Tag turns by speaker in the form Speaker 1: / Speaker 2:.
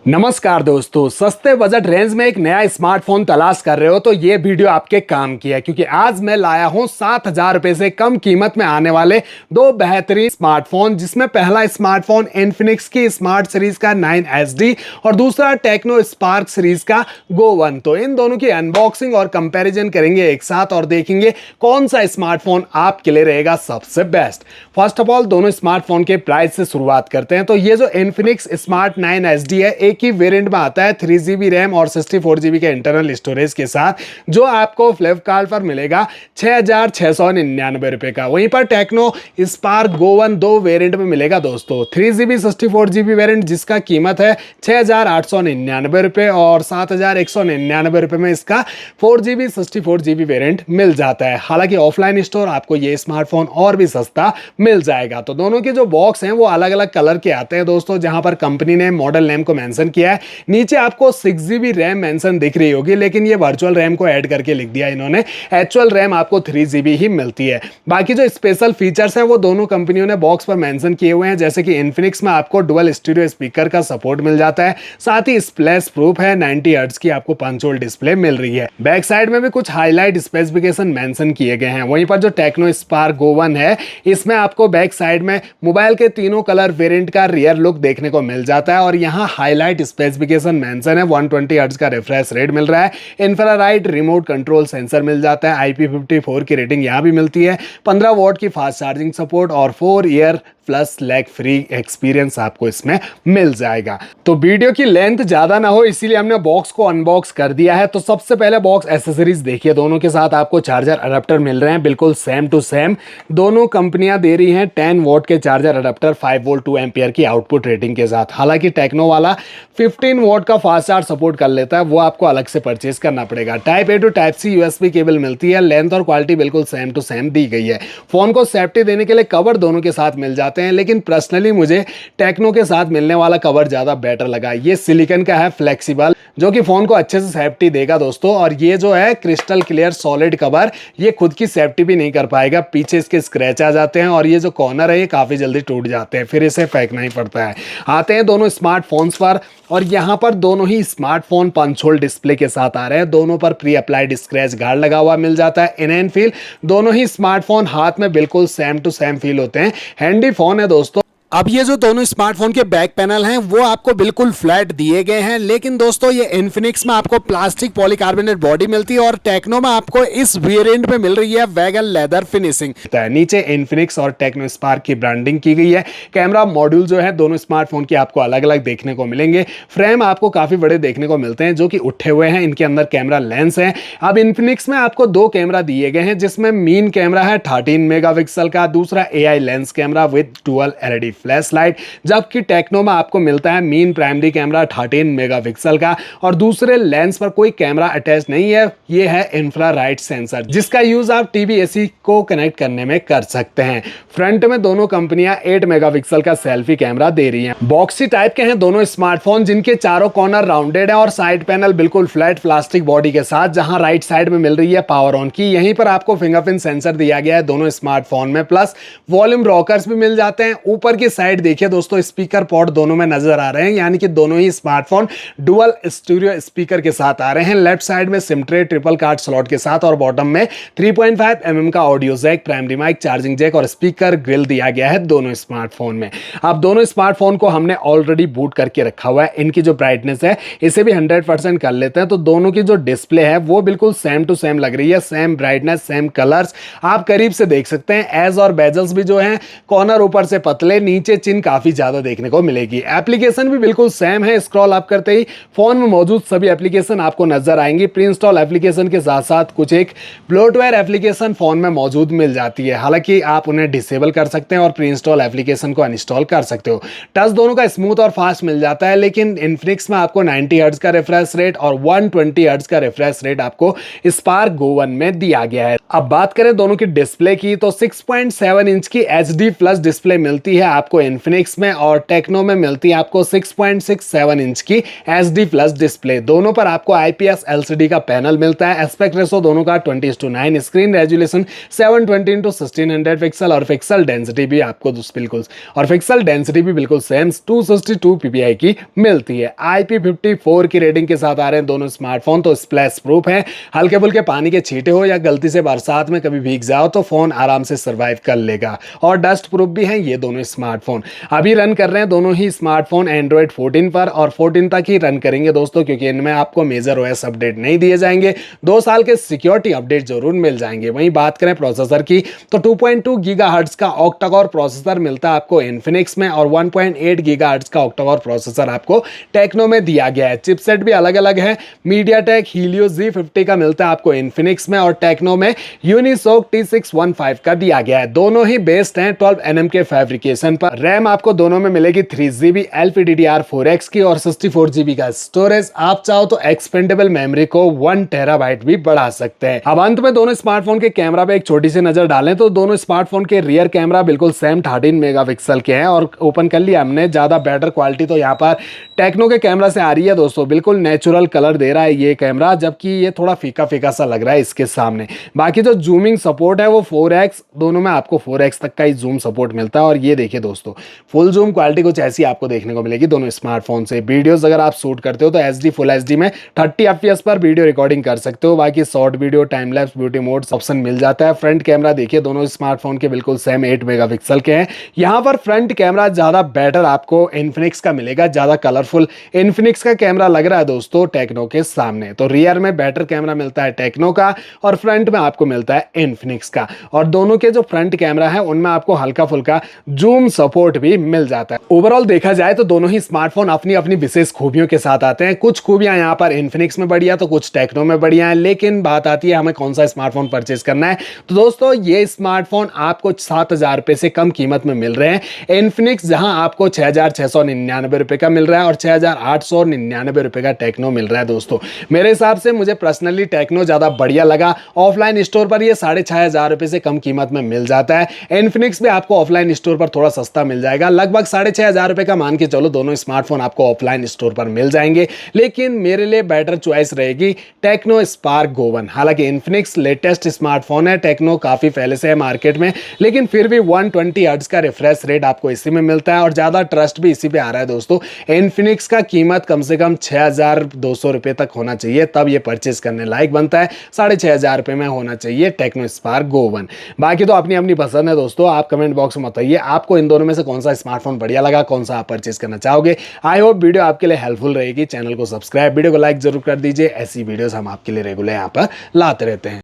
Speaker 1: नमस्कार दोस्तों, सस्ते बजट रेंज में एक नया स्मार्टफोन तलाश कर रहे हो तो ये वीडियो आपके काम की है, क्योंकि आज मैं लाया हूं 7,000 रुपए से कम कीमत में आने वाले दो बेहतरीन स्मार्टफोन, जिसमें पहला स्मार्टफोन इन्फिनिक्स की स्मार्ट सीरीज का 9SD और दूसरा टेक्नो स्पार्क सीरीज का Go One। तो इन दोनों की अनबॉक्सिंग और कंपैरिजन करेंगे एक साथ और देखेंगे कौन सा स्मार्टफोन आपके लिए रहेगा सबसे बेस्ट। फर्स्ट ऑफ ऑल दोनों स्मार्टफोन के प्राइस से शुरुआत करते हैं। तो ये जो इन्फिनिक्स स्मार्ट 9SD है, एक ही वेरिएंट में आता है 3GB रैम और 64GB के इंटरनल स्टोरेज के साथ, जो आपको फ्लिपकार्ट पर मिलेगा 6,699 रुपए का। वहीं पर टेक्नो स्पार्क Go One दो वेरिएंट में मिलेगा दोस्तों, 3GB 64GB वेरिएंट जिसका कीमत है 6,899 रुपए और 7,199 रुपए में इसका 4GB 64GB वेरिएंट मिल जाता है। हालांकि ऑफलाइन स्टोर आपको ये स्मार्टफोन और भी सस्ता मिल जाएगा। तो दोनों के जो बॉक्स हैं वो अलग अलग कलर के आते हैं दोस्तों, जहां पर कंपनी ने मॉडल नेम को मेंशन किया है। नीचे आपको 6GB रैम मेंशन दिख रही होगी, लेकिन ये वर्चुअल रैम को ऐड करके लिख दिया इन्होंने। एक्चुअल रैम आपको 3GB ही मिलती है। बाकी जो स्पेशल फीचर्स हैं वो दोनों कंपनियों ने बॉक्स पर मेंशन किए हुए हैं, जैसे कि इन्फिनिक्स में आपको डुअल स्टीरियो स्पीकर का सपोर्ट मिल जाता है, साथ ही स्प्लैश प्रूफ है, 90 हर्ट्ज की आपको पंच होल डिस्प्ले मिल रही है। बैक साइड में भी कुछ हाईलाइट स्पेसिफिकेशन मेंशन किए गए हैं। वहीं पर जो टेक्नो स्पार्क Go One है, इसमें आपको बैक साइड में मोबाइल के तीनों कलर वेरिएंट का रियर लुक देखने को मिल जाता है और यहाँ हाईलाइट स्पेसिफिकेशन मेंशन है। 120 हर्ट्ज का रिफ्रेश रेट मिल रहा है, इंफ्रारेड रिमोट कंट्रोल सेंसर मिल जाता है, IP54 की रेटिंग यहाँ भी मिलती है, 15 वॉट की फास्ट चार्जिंग सपोर्ट और 4 year plus lag free experience आपको इसमें मिल जाएगा। तो वीडियो की लेंथ ज्यादा ना हो इसीलिए हमने बॉक्स को अनबॉक्स कर दिया है। तो सबसे पहले बॉक्स एसेसरीज देखिए, दोनों के साथ आपको चार्जर अडेप्टर मिल रहे हैं, बिल्कुल सेम टू सेम। दोनों कंपनियां दे रही हैं 10 वॉट के चार्जर अडेप्टर 5 वोल्ट 2 एम्पियर की आउटपुट रेटिंग के साथ। हालांकि टेक्नो वाला 15 वॉट का फास्ट चार्ज सपोर्ट कर लेता है, वो आपको अलग से परचेज करना पड़ेगा। Type A to type C USB cable मिलती है, लेंथ और क्वालिटी बिल्कुल सेम टू सेम दी गई है। फोन को सेफ्टी देने के लिए कवर दोनों के साथ मिल जाते हैं, लेकिन पर्सनली मुझे टेक्नो के साथ मिलने वाला कवर ज्यादा बेटर लगा। ये सिलिकॉन का है, फ्लेक्सिबल, जो कि फोन को अच्छे से सेफ्टी देगा दोस्तों। और ये जो है क्रिस्टल क्लियर सॉलिड कवर, ये खुद की सेफ्टी भी नहीं कर पाएगा, पीछे इसके स्क्रैच आ जाते हैं और ये जो कॉर्नर है ये काफी जल्दी टूट जाते हैं, फिर इसे फेंकना ही पड़ता है। आते हैं दोनों स्मार्टफोन्स पर, और यहाँ पर दोनों ही स्मार्टफोन पंच होल डिस्प्ले के साथ आ रहे हैं। दोनों पर प्री अप्लाइड स्क्रैच गार्ड लगा हुआ मिल जाता है। इन एंड फील दोनों ही स्मार्टफोन हाथ में बिल्कुल सेम टू सेम फील होते हैं। हैंडी फोन है दोस्तों। अब ये जो दोनों स्मार्टफोन के बैक पैनल हैं वो आपको बिल्कुल फ्लैट दिए गए हैं, लेकिन दोस्तों ये इन्फिनिक्स में आपको प्लास्टिक पॉलीकार्बोनेट बॉडी मिलती है और टेक्नो में आपको इस वेरिएंट में मिल रही है वैगन लेदर फिनिशिंग। नीचे इन्फिनिक्स और टेक्नो स्पार्क की ब्रांडिंग की गई है। कैमरा मॉड्यूल जो है दोनों स्मार्टफोन की आपको अलग अलग देखने को मिलेंगे। फ्रेम आपको काफी बड़े देखने को मिलते हैं जो कि उठे हुए हैं, इनके अंदर कैमरा लेंस है। अब इन्फिनिक्स में आपको दो कैमरा दिए गए हैं, जिसमें मेन कैमरा है 13 मेगापिक्सल का, दूसरा AI lens camera with dual LED flash light, जबकि टेक्नो में आपको मिलता है मेन प्राइमरी कैमरा 13 मेगापिक्सल का और दूसरे लेंस पर कोई कैमरा अटैच नहीं है। ये है इंफ्रारेड सेंसर, जिसका यूज आप टीवी AC को कनेक्ट करने में कर सकते हैं। फ्रंट में दोनों कंपनियां 8 मेगापिक्सल का सेल्फी कैमरा दे रही हैं। बॉक्सी टाइप के हैं दोनों स्मार्टफोन, जिनके चारों कॉर्नर राउंडेड है और साइड पैनल बिल्कुल फ्लैट प्लास्टिक बॉडी के साथ, जहां राइट साइड में मिल रही है पावर ऑन की। यहीं पर आपको फिंगरप्रिंट सेंसर दिया गया है दोनों स्मार्टफोन में, प्लस वॉल्यूम रॉकर्स भी मिल जाते हैं। ऊपर की साइड देखिए दोस्तों, स्पीकर पोर्ट दोनों में नजर आ रहे हैं, यानी कि दोनों ही स्मार्टफोन डुअल स्टीरियो स्पीकर के साथ आ रहे हैं। लेफ्ट साइड में SIM tray triple card slot के साथ और बॉटम में 3.5 mm का audio jack, primary mic, charging jack और स्पीकर ग्रिल दिया गया है दोनों स्मार्टफोन में। अब दोनों स्मार्टफोन को हमने ऑलरेडी बूट करके रखा हुआ है। इनकी जो ब्राइटनेस है इसे भी 100% कर लेते हैं, तो दोनों की जो डिस्प्ले है वो बिल्कुल सेम टू सेम लग रही है। सेम ब्राइटनेस, सेम कलर्स, आप करीब से देख सकते हैं। एज और बेजल्स भी जो है कॉर्नर ऊपर से पतले, नीचे चिन काफी ज्यादा देखने को मिलेगी। एप्लीकेशन भी बिल्कुल सेम है। स्क्रॉल अप करते ही फोन में मौजूद सभी एप्लीकेशन आपको नजर आएंगी। प्री इंस्टॉल एप्लीकेशन के साथ साथ कुछ एक ब्लोटवेयर एप्लीकेशन फोन में मौजूद मिल जाती है। हालांकि आप उन्हें डिसेबल कर सकते हैं और प्री इंस्टॉल एप्लीकेशन को अनइंस्टॉल कर सकते हो। टच दोनों का स्मूथ और फास्ट मिल जाता है, लेकिन इन्फिनिक्स में आपको 90 हर्ट्ज का रिफ्रेश रेट और 120 हर्ट्ज का रिफ्रेश रेट आपको स्पार्क Go One में दिया गया है। अब बात करें दोनों की डिस्प्ले की, तो 6.7 इंच की HD+ डिस्प्ले मिलती है आपको आपको इन्फिनिक्स में और टेक्नो में मिलती है आपको 6.67 इंच की HD प्लस डिस्प्ले। दोनों पर आपको IPS LCD का पैनल मिलता है। एस्पेक्ट रेशो दोनों का 20:9, स्क्रीन रेजोल्यूशन 720x1600 पिक्सल और पिक्सल डेंसिटी भी आपको बिल्कुल सेम 262 ppi की मिलती है। IP54 की रेटिंग के साथ आ रहे हैं दोनों स्मार्टफोन, तो स्प्लैश प्रूफ है। हल्के फुल्के पानी के छींटे हो या गलती से बरसात में कभी भीग जाओ तो फोन आराम से सर्वाइव कर लेगा। और डस्ट प्रूफ भी हैं ये दोनों स्मार्टफोन। अभी रन कर रहे हैं दोनों ही स्मार्टफोन एंड्रॉइड 14 पर और 14 तक ही रन करेंगे दोस्तों, क्योंकि इनमें आपको मेजर OS अपडेट नहीं दिए जाएंगे। 2 साल के सिक्योरिटी अपडेट जरूर मिल जाएंगे। वहीं बात करें प्रोसेसर की तो 2.2 गीगाहर्ट्ज का ऑक्टा-कोर प्रोसेसर मिलता है आपको इन्फिनिक्स में और 1.8 गीगाहर्ट्ज का ऑक्टा-कोर प्रोसेसर आपको टेक्नो में दिया गया है। चिपसेट भी अलग अलग है। मीडियाटेक हीलियो Z50 का मिलता है आपको इन्फिनिक्स में और टेक्नो में यूनिसॉक T615 का दिया गया है। दोनों ही बेस्ड हैं 12 nm के फैब्रिकेशन पर। रैम आपको दोनों में मिलेगी 3GB LPDDR4X की और 64GB का स्टोरेज। आप चाहो तो एक्सपेंडेबल मेमोरी को 1 TB भी बढ़ा सकते हैं। अब अंत में दोनों स्मार्टफोन के कैमरा पे एक छोटी सी नजर डालें तो दोनों स्मार्टफोन के रियर कैमरा बिल्कुल सेम 13 मेगापिक्सल के हैं और ओपन कर लिया हमने। ज्यादा बेटर क्वालिटी तो यहाँ पर टेक्नो के कैमरा से आ रही है दोस्तों। बिल्कुल नेचुरल कलर दे रहा है ये कैमरा, जबकि ये थोड़ा फीका फीका सा लग रहा है इसके सामने। बाकी जो जूमिंग सपोर्ट है वो 4x, दोनों में आपको 4x तक का ही जूम सपोर्ट मिलता है। और ये देखिए दोस्तों, फुल जूम क्वालिटी कुछ ऐसी आपको देखने को मिलेगी दोनों स्मार्टफोन से। वीडियोस अगर आप शूट करते हो तो HD फुल HD में 30 FPS पर वीडियो रिकॉर्डिंग कर सकते हो। बाकी short video, time lapse, beauty mode option मिल जाता है। फ्रंट कैमरा देखिए दोनों स्मार्टफोन के बिल्कुल सेम 8 मेगापिक्सल के हैं। यहाँ पर फ्रंट कैमरा ज्यादा बेटर आपको इन्फिनिक्स का मिलेगा, ज्यादा कलरफुल इन्फिनिक्स का कैमरा लग रहा है दोस्तों टेक्नो के सामने। तो रियर में बेटर कैमरा मिलता है टेक्नो का और फ्रंट में आपको मिलता है इन्फिनिक्स का। और दोनों के जो फ्रंट कैमरा है उनमें आपको हल्का फुल्का जूम सपोर्ट भी मिल जाता है। ओवरऑल देखा जाए तो दोनों ही स्मार्टफोन अपनी अपनी विशेष खूबियों के साथ आते हैं। कुछ खूबियां यहाँ पर इन्फिनिक्स में बढ़िया तो कुछ टेक्नो में बढ़िया है। लेकिन बात आती है हमें कौन सा स्मार्टफोन परचेज करना है, तो दोस्तों ये स्मार्टफोन आपको 7,000 रुपए से कम कीमत में मिल रहे हैं। इन्फिनिक्स जहां आपको 6,699 रुपए का मिल रहा है और 6,899 रुपए का टेक्नो मिल रहा है दोस्तों। मेरे हिसाब से मुझे पर्सनली टेक्नो ज्यादा बढ़िया लगा। ऑफलाइन स्टोर पर ये 6,500 रुपए से कम कीमत में मिल जाता है। इन्फिनिक्स भी आपको ऑफलाइन स्टोर पर थोड़ा सस्ता मिल जाएगा, लगभग 6,500 रुपए का मान के चलो दोनों स्मार्टफोन आपको ऑफलाइन स्टोर पर मिल जाएंगे। लेकिन मेरे लिए बेटर चॉइस रहेगी टेक्नो स्पार्क गो 1। हालांकि इन्फिनिक्स लेटेस्ट स्मार्टफोन है, टेक्नो काफी पहले से है मार्केट में, लेकिन फिर भी 120 हर्ट्ज का रिफ्रेश रेट आपको इसी में मिलता है और ज्यादा ट्रस्ट भी इसी पे आ रहा है दोस्तों। इन्फिनिक्स का कीमत कम से कम 6,200 रुपए तक होना चाहिए, तब ये परचेज करने लायक बनता है। 6,500 रुपए में होना चाहिए टेक्नो स्पार्क गो 1। बाकी तो अपनी अपनी पसंद है दोस्तों। आप कमेंट बॉक्स में बताइए आपको इन दोनों में से कौन सा स्मार्टफोन बढ़िया लगा, कौन सा आप परचेज करना चाहोगे। आई होप वीडियो आपके लिए हेल्पफुल रहेगी। चैनल को सब्सक्राइब, वीडियो को लाइक जरूर कर दीजिए। ऐसी वीडियोस हम आपके लिए रेगुलर यहाँ पर लाते रहते हैं।